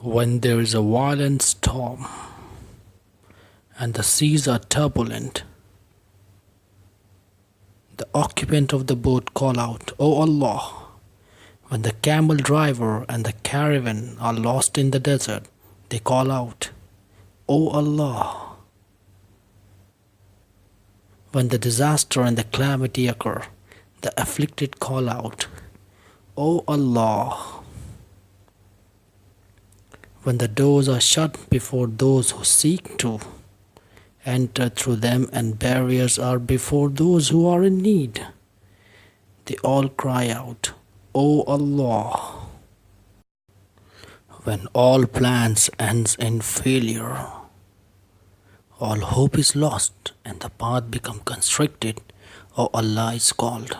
When there is a violent storm and the seas are turbulent, the occupant of the boat call out, O Allah. When the camel driver and the caravan are lost in the desert, they call out, O Allah. When the disaster and the calamity occur, the afflicted call out, O Allah. When the doors are shut before those who seek to enter through them and barriers are before those who are in need, they all cry out, O Allah. When all plans ends in failure, all hope is lost and the path become constricted, O Allah is called.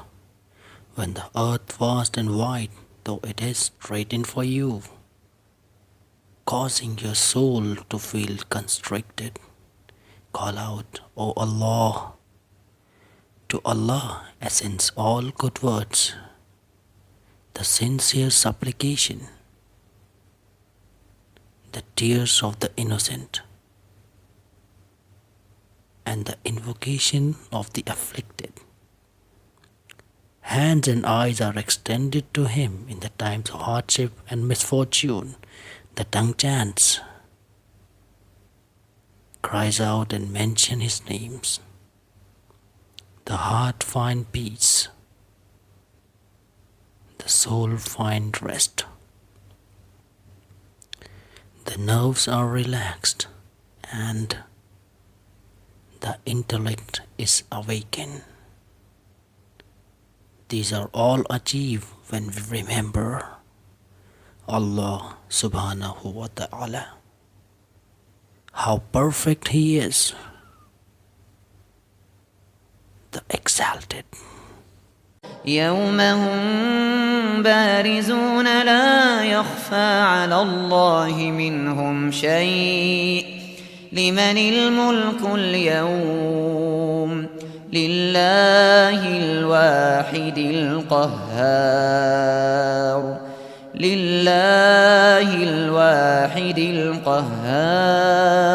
When the earth vast and wide, though it is straitened for you, causing your soul to feel constricted, call out, O Allah. To Allah ascends all good words, the sincere supplication, the tears of the innocent, and the invocation of the afflicted. Hands and eyes are extended to Him in the times of hardship and misfortune. The tongue chants, cries out and mentions His names. The heart finds peace. The soul finds rest. The nerves are relaxed and the intellect is awakened. These are all achieved when we remember Allah subhanahu wa ta'ala. How perfect He is, the exalted. يوم هم بارزون لا يخفى على الله منهم شيء لمن الملك اليوم لله الواحد القهار لله الواحد القهار